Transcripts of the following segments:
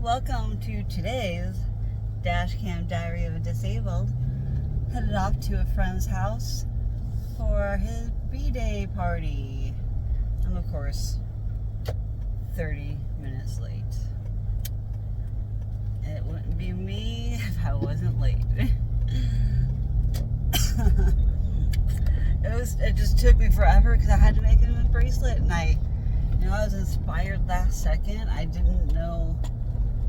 welcome to today's Dashcam Diary of a Disabled. Headed off to a friend's house for his B-Day party. I'm, of course, 30 minutes late. It wouldn't be me if I wasn't late. It just took me forever because I had to make him a bracelet, and I was inspired last second. I didn't know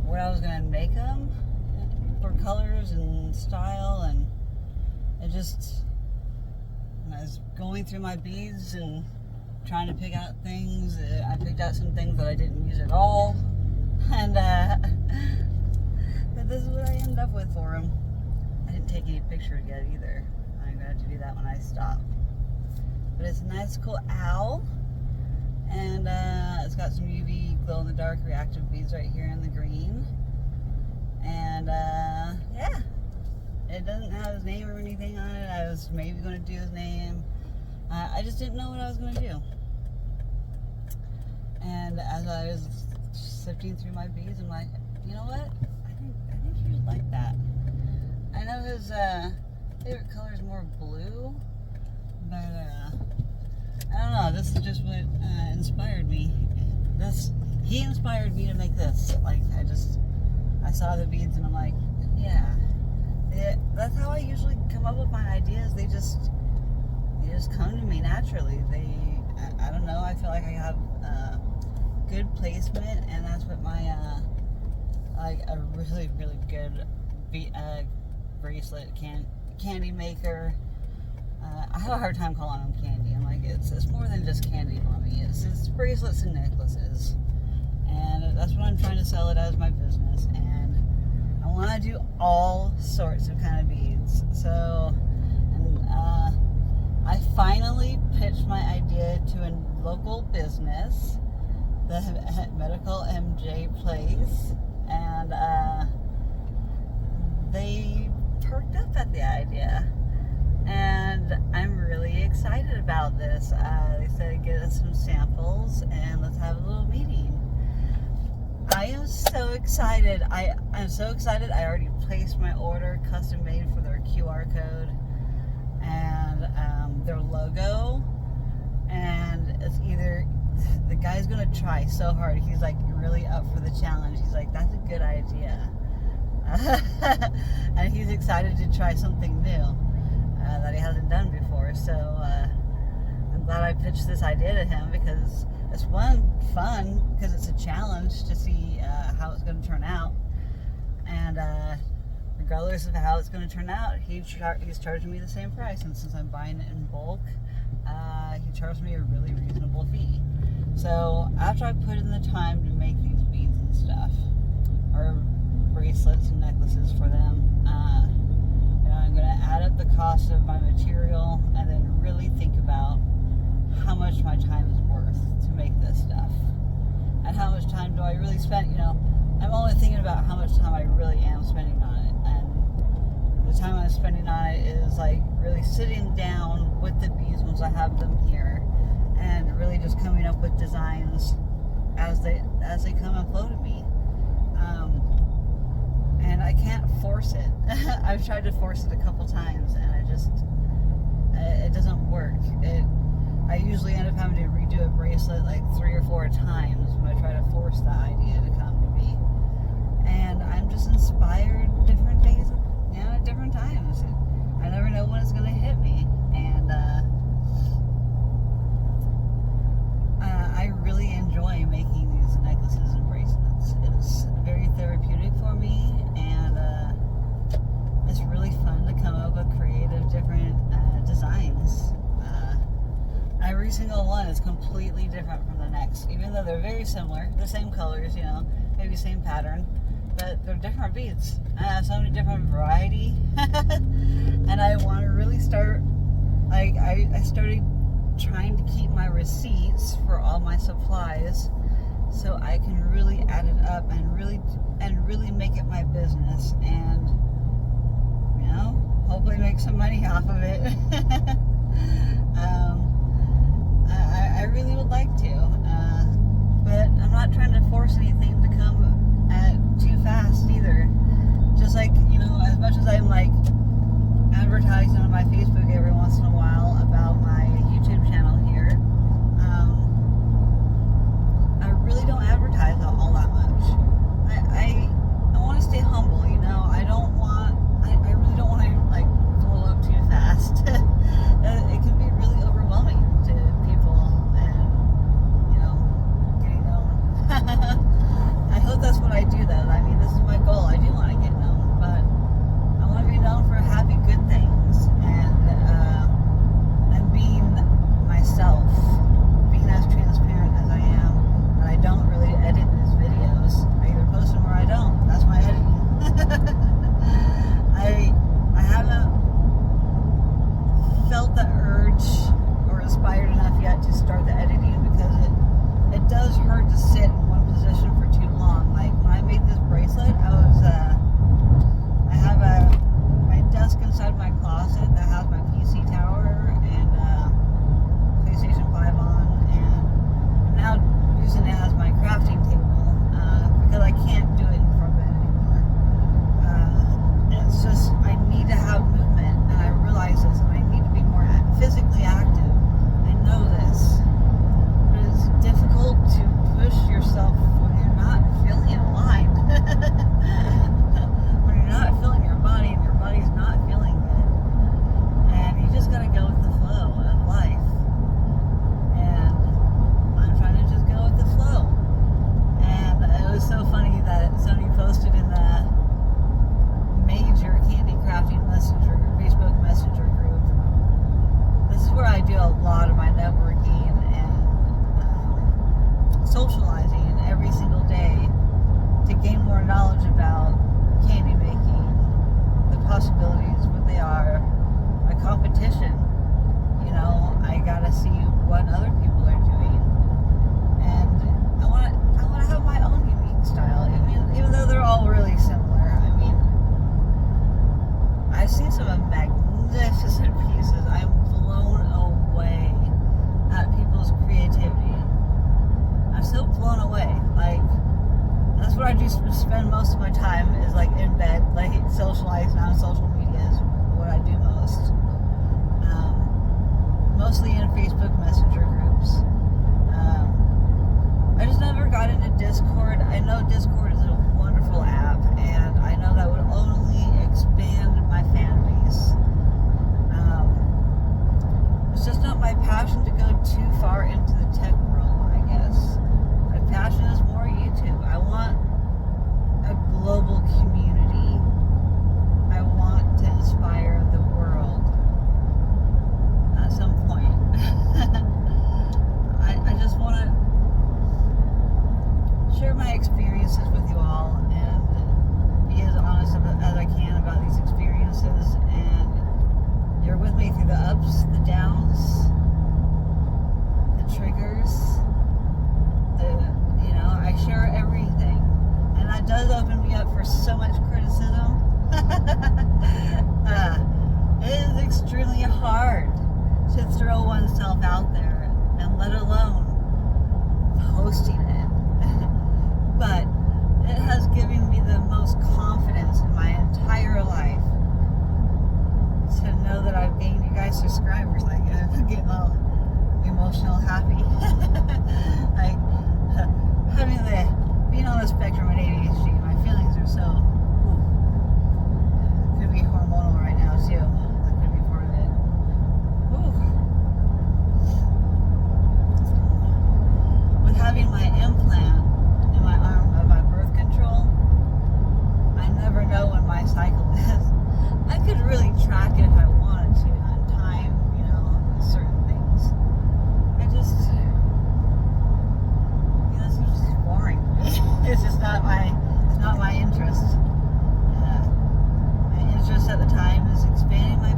what I was going to make them for colors and style, and when I was going through my beads and trying to pick out things, I picked out some things that I didn't use at all, and but this is what I ended up with for him. I didn't take any pictures yet either. I'm going to have to do that when I stop. But it's a nice, cool owl. And it's got some UV glow-in-the-dark reactive beads right here in the green. And yeah, it doesn't have his name or anything on it. I was maybe going to do his name. I just didn't know what I was going to do. And as I was sifting through my beads, I'm like, you know what? I think he would like that. I know his favorite color is more blue, but I don't know. This is just what inspired me. He inspired me to make this. Like, I saw the beads and I'm like, yeah. That's how I usually come up with my ideas. They just come to me naturally. I don't know. I feel like I have good placement, and that's what my a really, really good bracelet candy maker. I have a hard time calling them candy. I'm like, it's more than just candy for me. It's bracelets and necklaces, and that's what I'm trying to sell it as my business. And I want to do all sorts of kind of beads. So, I finally pitched my idea to a local business, the Medical MJ Place, and they perked up at the idea. And I'm really excited about this. They said get us some samples and let's have a little meeting. I am so excited. I'm so excited. I already placed my order, custom made for their QR code and their logo. And it's either, the guy's gonna try so hard. He's like really up for the challenge. He's like, that's a good idea. And he's excited to try something new that he hasn't done before. So I'm glad I pitched this idea to him, because it's fun because it's a challenge to see how it's going to turn out. And regardless of how it's going to turn out, he's charging me the same price. And since I'm buying it in bulk, he charged me a really reasonable fee. So after I put in the time to make these beads and stuff, or bracelets and necklaces for them, I'm going to add up the cost of my material and then really think about how much my time is worth to make this stuff. And how much time do I really spend, I'm only thinking about how much time I really am spending on it. And the time I'm spending on it is like really sitting down with the beads once I have them here, and really just coming up with designs as they come and flow to me. And I can't force it. I've tried to force it a couple times, and it doesn't work. I usually end up having to redo a bracelet like 3 or 4 times when I try to force the idea to come to me. And I'm just inspired different days, at different times. I never know when it's going to hit me. And I really enjoy making these necklaces and bracelets. It's very therapeutic for me, and it's really fun to come up with creative, different designs. Every single one is completely different from the next, even though they're very similar, the same colors, maybe same pattern, but they're different beads. So many different variety, and I want to really start. I started trying to keep my receipts for all my supplies, so I can really add it up and really make it my business, and hopefully make some money off of it. I really would like to, but I'm not trying to force anything to come at too just like, as much as I'm like advertising on my Facebook every once in a while about my YouTube channel here, I really don't advertise all that much. I want to stay humble, I really don't want to like blow up too fast. It can be really overwhelming to people, and getting known. I hope that's what I do though. I mean, this is my goal. I do want to get known, but I want to be known for having good things and being myself, being as transparent as I am. And I don't really edit these videos. I either post them or I don't. That's my editing. I haven't felt the urge or inspired enough yet to start the editing, because it does hurt to sit in one position for too long. Like when I made this bracelet, I have my desk inside my closet that has my PC tower and PlayStation 5 on, and I'm now using it as my crafting table because I can't do it in front of it anymore. It's just, I need to have movement, and I realize this, and I need to be more physically active. I know this, but it's difficult to push yourself when you're not feeling aligned. When you're not feeling your body and your body's not feeling good, and you just gotta go with the flow of life. And I'm trying to just go with the flow. And it was so funny that somebody posted in the major candy crafting Facebook messenger group. This is where I do a lot of my networking and socializing every single day to gain more knowledge about candy making, the possibilities, what they are, my competition. I gotta see what other people are doing, and I want to have my own unique style. I mean, even though they're all really similar. I mean, I've seen some magnificent pieces. I'm blown away at people's creativity. I'm so blown away. Like, that's what I do. Spend most of my time is like in bed, like socializing on social media is what I do most. Mostly in Facebook Messenger groups. I just never got into Discord. I know Discord is a wonderful app, and I know that would only expand my fan base. It's just not my passion to go too far into the tech world, I guess. My passion is more YouTube. I want a global community. I want to inspire the world at some point. I just want to share my experiences with you all and be as honest as I can about these experiences, and you're with me through the ups, the downs, the triggers, I share everything, and that does open me up for so much criticism. It is extremely hard to throw oneself out there, and let alone posting it. But it has given me the most confidence in my entire life to know that I've gained you guys subscribers. Like, I'm getting all emotional, happy. Like, being on the spectrum with ADHD, my feelings are so, could be hormonal right now too. That could be part of it. With having my implant in my arm of my birth control, I never know when my cycle is. I could really track it if I wanted to on time, certain things. This is just boring. It's just not my interest. My interest at the time is expanding my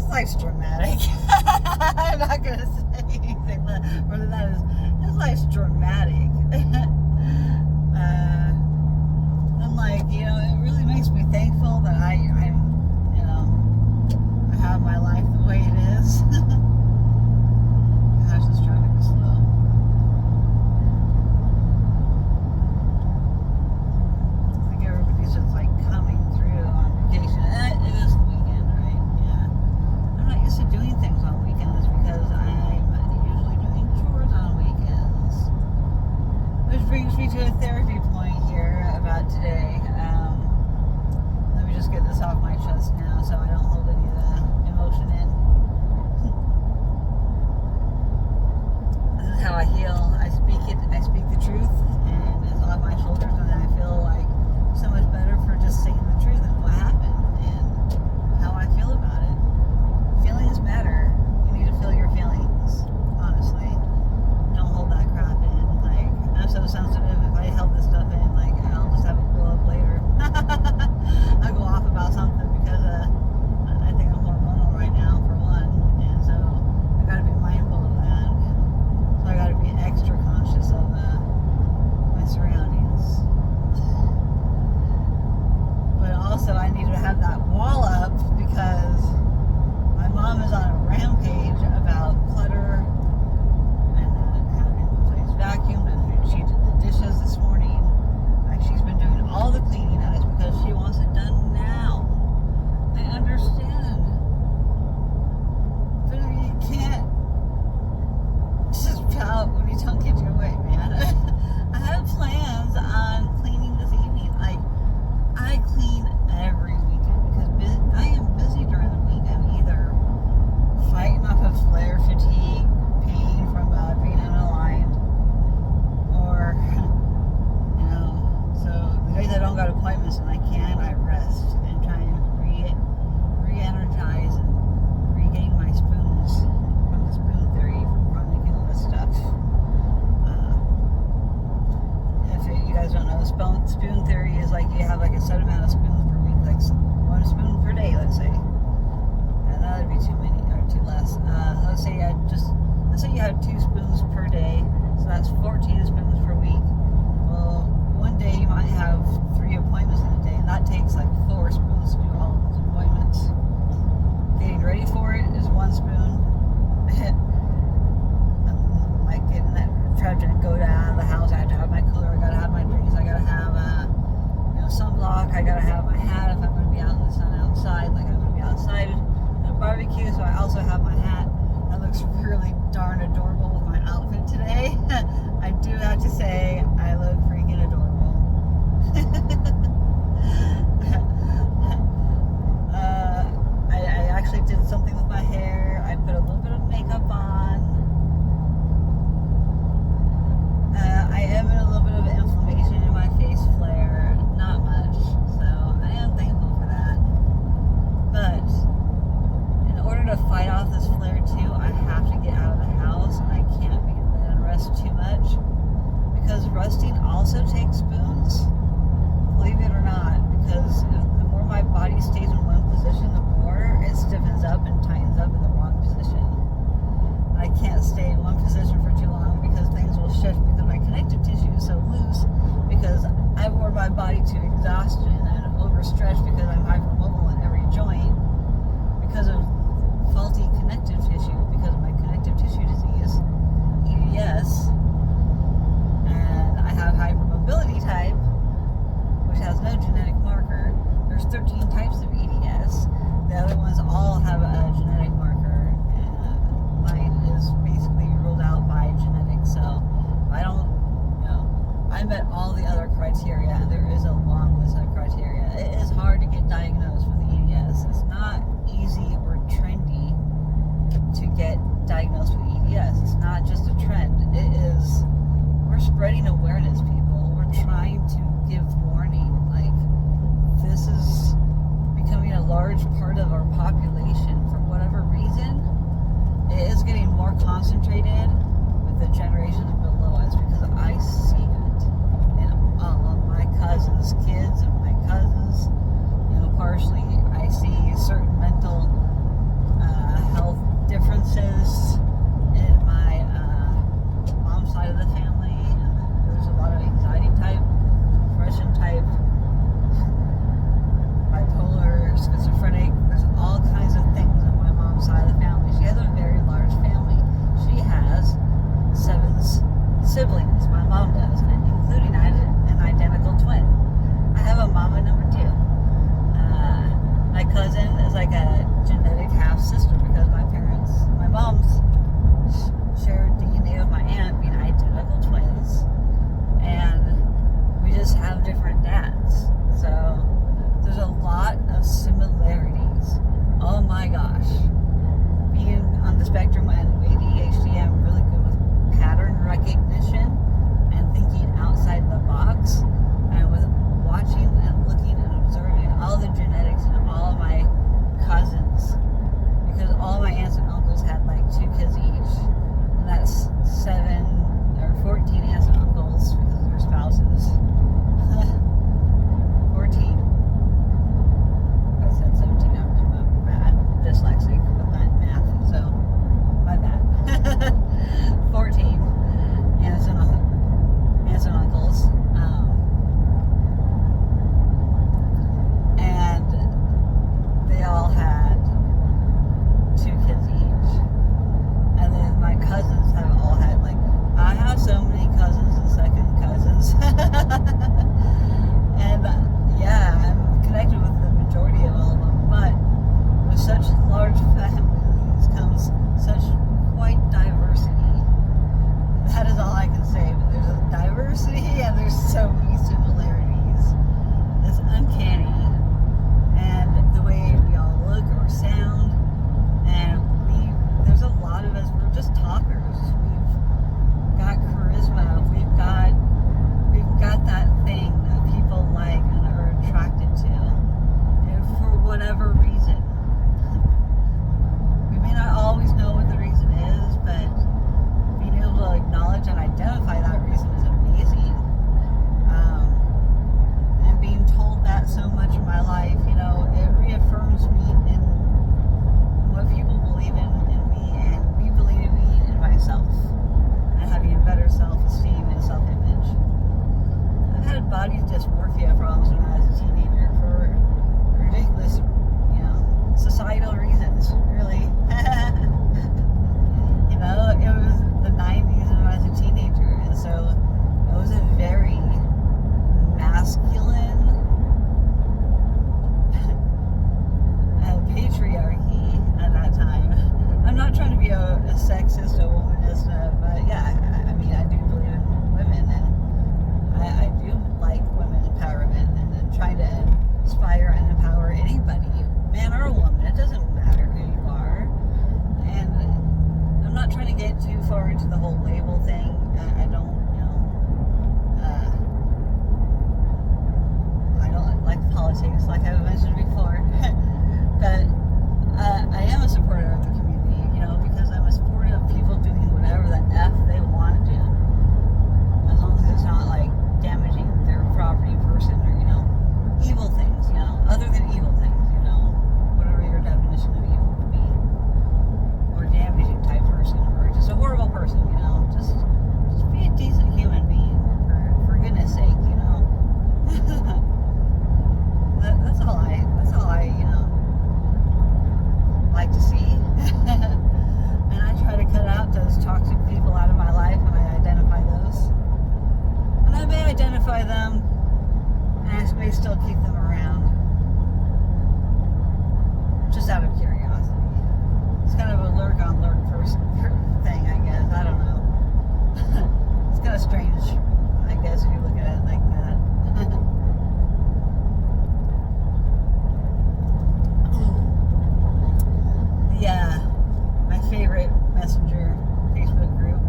life's dramatic. I'm not gonna say anything more than that. His life's dramatic. I'm like, it really makes me thankful that I have my life the way it is. Gosh, this traffic is slow. I think everybody's just like coming through on vacation. And it is the weekend, right? Yeah. I'm not used to doing things on weekends because I'm usually doing chores on weekends. Which brings me to a therapy point here about today. Let me just get this off my chest now so I don't hold any of the emotion in. This is how I heal. I speak the truth, and it's off my shoulders, and I feel like so much better for just saying the truth and what happened and how I feel about it. Feelings matter. You need to feel your feelings, honestly. Don't hold that crap in. Like, I'm so sensitive. If I held this stuff in, like, I'll just have a blow up later. I'll go off about something because I think I'm hormonal right now, for one, and so I gotta be mindful of that. So I gotta be extra conscious of my surroundings. But also, I need to have that wall up because my mom is on a rampage about clutter and having the place vacuumed, and she did the dishes this morning. Like, she's been doing all the cleaning, and it's because she wants it done now. I understand. But you can't just pout when you don't get your way, man. I have plans on cleaning this evening. Like, I clean every weekend because I am busy during the week. I'm either fighting off of flare fatigue, pain from being unaligned, or, so the days I don't got appointments and I rest and try and re-energize and regain my spoons from the spoon theory, from making all this stuff. If you guys don't know, spoon theory is like you have like a set amount of spoons per week, like 1 spoon per day, let's say. And that would be too many, or too less. Let's say you had 2 spoons per day, so that's 14 spoons per week. Well, one day you might have 3 appointments in a day, and that takes like 4 spoons to do all of those appointments. Getting ready for it is 1 spoon. Like getting that, trying to go down to the house, I have to have my cooler, I gotta have my drinks, I gotta have sunblock, I gotta have my hat if I'm gonna be out in the sun outside, like I'm gonna be outside at a barbecue, so I also have my hat. That looks really darn adorable with my outfit today. I do have to say, I look freaking adorable. I actually did something with my hair. I put a little bit of makeup on. I am in a little bit of inflammation in my face flare. Not much. So I am thankful for that. But in order to fight off this flare too, I have to get out of the house, and I can't be in bed and rest too much. Because resting also takes spoons. Believe it or not. Because the more my body stays in one position, the more it stiffens up and tightens up in the wrong position. I can't stay in one position for too long because things will shift because my connective tissue is so loose, because I wore my body to exhaustion and overstretched because I'm hypermobile in every joint because of faulty connective tissue, because of my connective tissue disease, EDS, and I have hypermobility type, which has no genetic marker. There's 13 types of EDS. is like a genetic half sister because my mom's shared DNA with my aunt, being identical twins, and we just have different dads. So there's a lot of similarities. Oh my gosh. Being on the spectrum and ADHD, I'm really good with pattern recognition and thinking outside the box, and with watching and looking and observing all the genetics in all of my cousins, because all my aunts and uncles had like 2 kids each, and that's 7 or 14 aunts and uncles because of their spouses. 14. I said 17. I'm dyslexic with that math, so my bad. 14 aunts and uncles. And they all had 2 kids each. And then my cousins have all had, like, I have so many cousins and second cousins. And yeah, I'm connected with the majority of all of them, but with such large families comes such quite diversity. That is all I can say, but there's a diversity and there's so many similarities. It's uncanny. And the way we all look or sound, and there's a lot of us, we're just talkers. We've got charisma, we've got that thing that people like and are attracted to, and for whatever reason. We may not always know what the reason is, but being able to acknowledge and identify that reason is amazing. And being told that so much in my life, it reaffirms me in what people believe in me, and me believing in myself, and having a better self-esteem and self-image. I've had body dysmorphia problems when I was a teenager for ridiculous, societal reasons, really. It was the 90s when I was a teenager, and so it was a very masculine patriarchy at that time. I'm not trying to be a sexist, a womanist, but yeah, I do believe in women, and I do like women empowerment, and trying to inspire and empower anybody, man or woman. It doesn't matter who you are. And I'm not trying to get too far into the whole label thing. I don't like politics, like I've mentioned before. But I am a supporter of the community, because I'm a supporter of people doing whatever the F they want to do, as long as it's not like damaging their property, person, or evil things, other than evil things, whatever your definition of evil would be, or damaging type person, or just a horrible person, just be a decent human being, for goodness sake, That's all I like to see. And I try to cut out those toxic people out of my life when I identify those. And I may identify them, and I may still keep them around, just out of curiosity. It's kind of a lurk on lurk person thing, I guess. I don't know. It's kind of strange, I guess, if you look at it like that. Yeah, my favorite messenger Facebook group.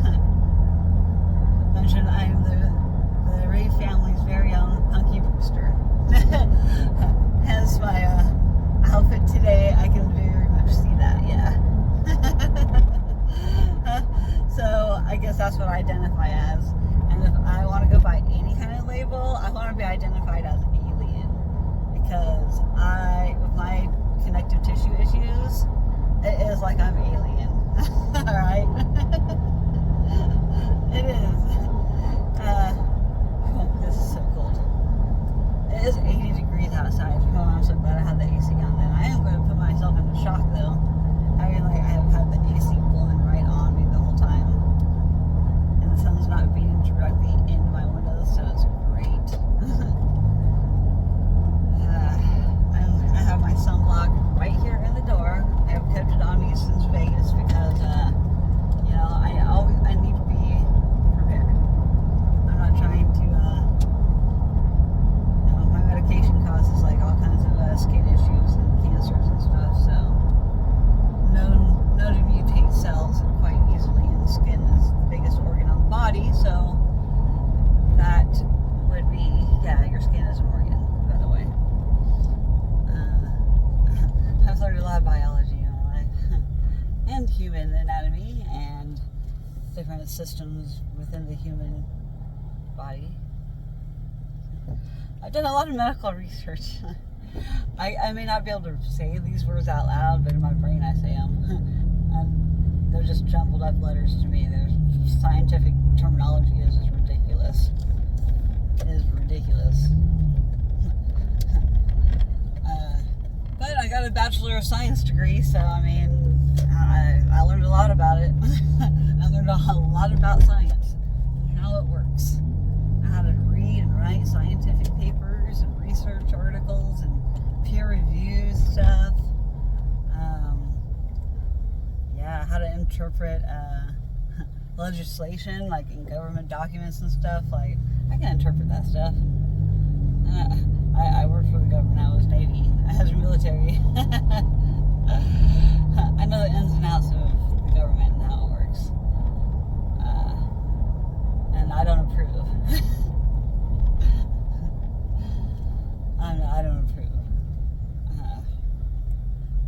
I mentioned I'm the Ray family's very own Punky Brewster. Hence my outfit today. I can very much see that, yeah. So I guess that's what I identify as. And if I want to go by any kind of label, I want to be identified as alien, because with my connective tissue issues, it is like I'm alien. Alright? It is. This is so cold. It is 80 degrees outside. I'm so glad I had the AC on then. I am going to put myself into shock though. I have had the AC blowing right on me the whole time. And the sun's not beating directly into my windows, so it's great. I'm lock right here in the door. I have kept it on me since Vegas because, you know, I need to be prepared. I'm not trying to, you know, my medication causes like all kinds of skin issues and cancers and stuff, so known to mutate cells quite easily, and the skin is the biggest organ on the body, so that would be, yeah, your skin is an organ, by the way. I've learned a lot of biology in my life, and human anatomy, and different systems within the human body. I've done a lot of medical research. I may not be able to say these words out loud, but in my brain I say them. And they're just jumbled up letters to me. Their scientific terminology is just ridiculous. It is ridiculous. But I got a Bachelor of Science degree, so I mean, I learned a lot about it. I learned a lot about science and how it works. How to read and write scientific papers and research articles and peer-reviewed stuff. Yeah, how to interpret legislation, like in government documents and stuff. Like, I can interpret that stuff. I worked for the government. I was Navy. I was military. I know the ins and outs of the government and how it works. And I don't approve. I don't approve.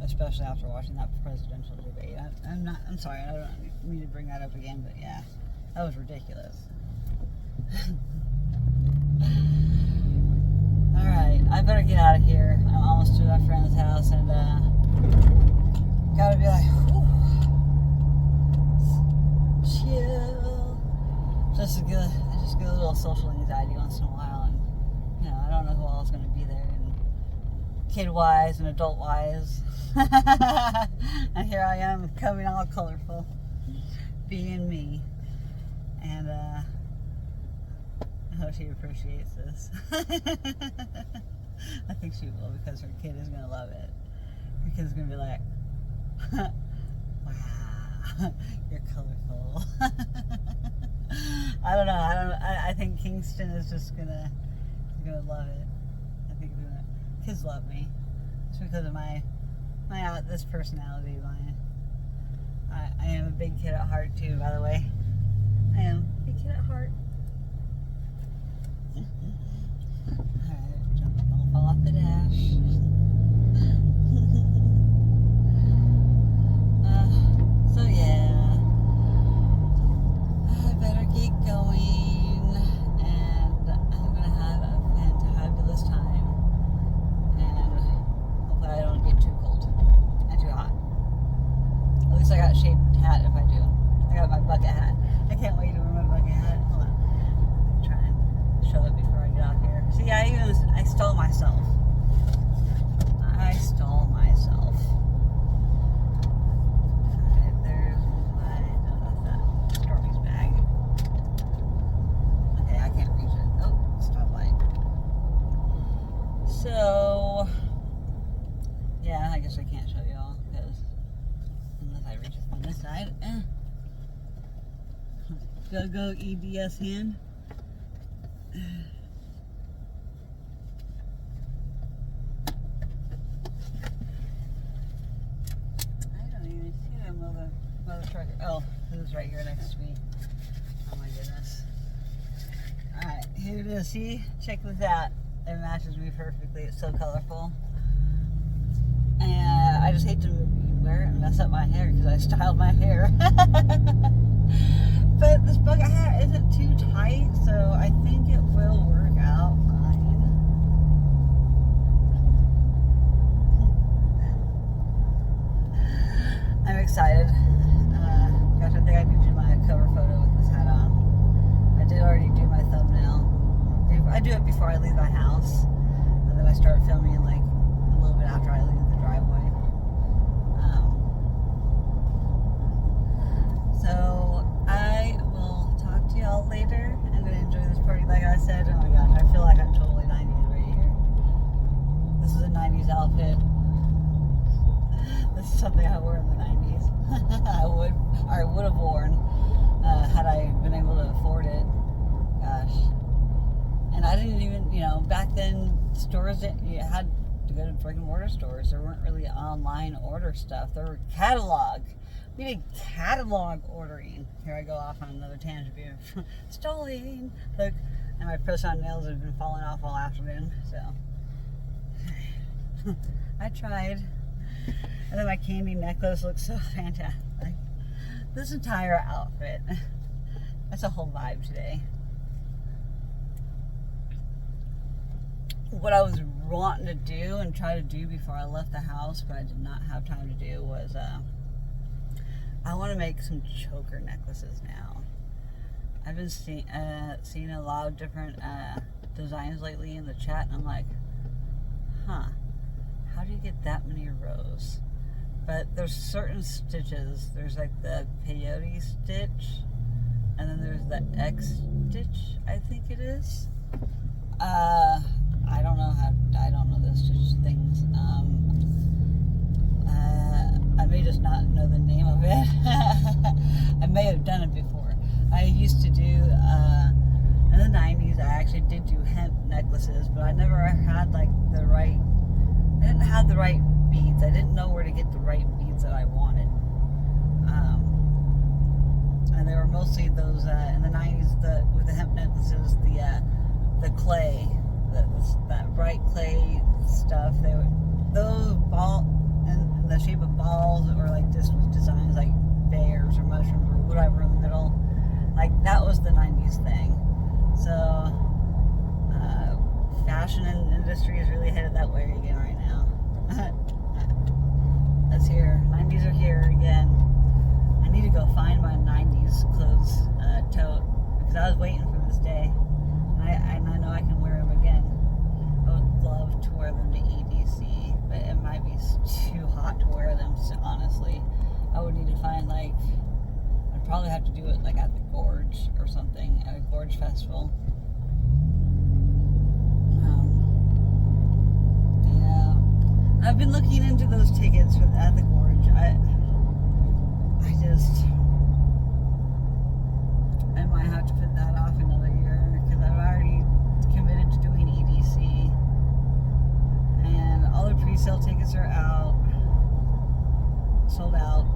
Especially after watching that presidential debate. I'm sorry, I don't mean to bring that up again, but yeah, that was ridiculous. Alright, I better get out of here. I'm almost to my friend's house, and gotta be like, whew, chill. Just to get a little social anxiety once in a while, and you know, I don't know who all is going to be there, and kid-wise and adult-wise. And here I am, coming all colorful, being me, and I hope she appreciates this. I think she will, because her kid is going to love it. Her kid's going to be like, wow, you're colorful. I don't know. I think Kingston is just gonna love it. I think kids love me. It's because of my this personality. I am a big kid at heart too. By the way, I am a big kid at heart. Alright, don't fall off the dash. So yeah, I better get going, and I'm gonna have a fantabulous time, and hopefully I don't get too cold and too hot. At least I got a shaped hat if I do. I got my bucket hat. I can't wait to wear my bucket hat. Hold on. I'm trying to show it before I get out here. See, I stole myself. I stole myself. Alright, there's my, no, that's that Stormy's bag. Okay, I can't reach it. Oh, stoplight. So, yeah, I guess I can't show you all, because unless I reach it from this side. Go EBS hand. Mother trucker. Oh, this is right here next to me. Oh my goodness. Alright, here it is. See? Check this out. It matches me perfectly. It's so colorful. And I just hate to wear it and mess up my hair because I styled my hair. But this bucket hat isn't too tight, so I think it will work out fine. I'm excited. Gosh, I think I need to do my cover photo with this hat on. I did already do my thumbnail. I do it before I leave my house, and then I start filming like a little bit after I leave the driveway. So I will talk to y'all later. I'm going to enjoy this party like I said. Oh my gosh, I feel like I'm totally 90s right here. This is a 90s outfit. something I wore in the 90s. I would have worn had I been able to afford it. Gosh. And I didn't even, back then stores, you had to go to brick and mortar stores. There weren't really online order stuff. There were catalog. We did catalog ordering. Here I go off on another tangent. Stolen. Look, and my press-on nails have been falling off all afternoon, so I tried. And then my candy necklace looks so fantastic. This entire outfit. That's a whole vibe today. What I was wanting to do and try to do before I left the house, but I did not have time to do, was I want to make some choker necklaces now. I've been seeing a lot of different designs lately in the chat, and I'm like, how do you get that many rows? But there's certain stitches. There's like the peyote stitch, and then there's the X stitch, I think it is. I don't know the stitch things. I may just not know the name of it. I may have done it before. I used to do, in the 90s, I actually did do hemp necklaces, but I never had I didn't have the right beads. I didn't know where to get the right beads that I wanted. And they were mostly those, in the 90s, with the hemp necklaces, the clay, that bright clay stuff. They were those in the shape of balls, or like this with designs like bears or mushrooms or whatever in the middle. Like that was the 90s thing. So fashion and industry is really headed that way again right now. That's here. 90s are here again. I need to go find my 90s clothes tote, because I was waiting for this day. I know I can wear them again. I would love to wear them to EDC, but it might be too hot to wear them, so honestly. I would need to find, I'd probably have to do it at the Gorge or something, at a Gorge festival. Yeah. I've been looking into those tickets at the Gorge. I might have to put that off another year, because I've already committed to doing EDC, and all the pre-sale tickets are out, sold out,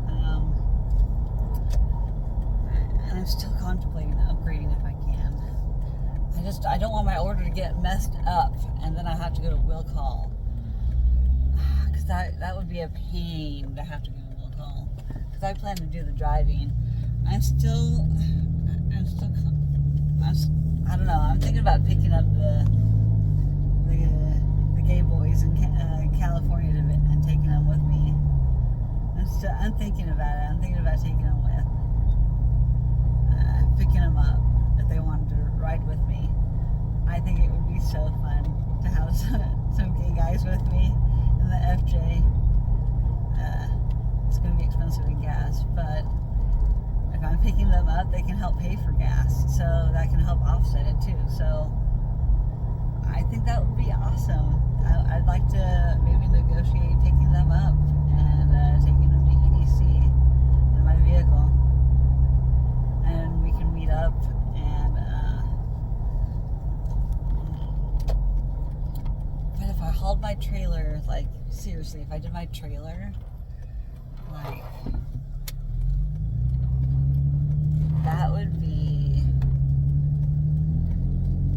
and I'm still contemplating upgrading if I can. I don't want my order to get messed up, and then I have to go to will call, because that would be a pain to have to go to will call, because I plan to do the driving. I don't know. I'm thinking about picking up the gay boys in California and taking them with me. I'm thinking about it. I'm thinking about taking them with, picking them up if they wanted to ride with me. I think it would be so fun to have some gay guys with me in the FJ. It's going to be expensive in gas, but if I'm picking them up, they can help pay for gas, so that can help offset it too. So I think that would be awesome. I'd like to maybe negotiate picking them up and taking them to EDC in my vehicle, and we can meet up. And but if I hauled my trailer, seriously, if I did my trailer, that would be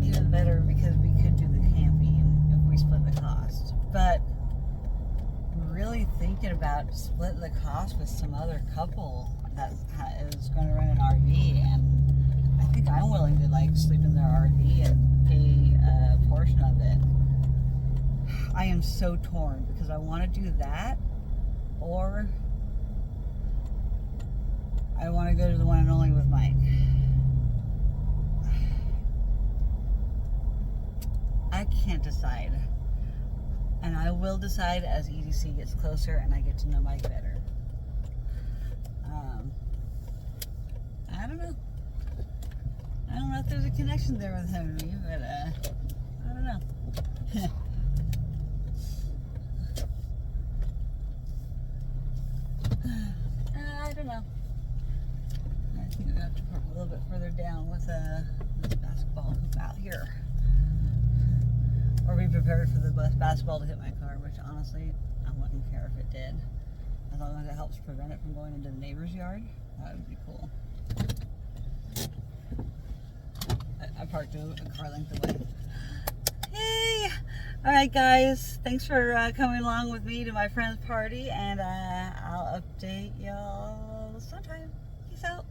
even better, because we could do the camping if we split the cost. But I'm really thinking about splitting the cost with some other couple that is going to rent an RV, and I think I'm willing to sleep in their RV and pay a portion of it. I am so torn, because I want to do that, or I want to go to the one and only with Mike. I can't decide. And I will decide as EDC gets closer and I get to know Mike better. I don't know. I don't know if there's a connection there with him and me, but I don't know. don't know. I think we have to put a little bit further down with this basketball hoop out here. Or be prepared for the basketball to hit my car, which honestly, I wouldn't care if it did. As long as it helps prevent it from going into the neighbor's yard, that would be cool. I parked a car length away. Hey! Alright guys, thanks for coming along with me to my friend's party, and I'll update y'all sometime. Peace out.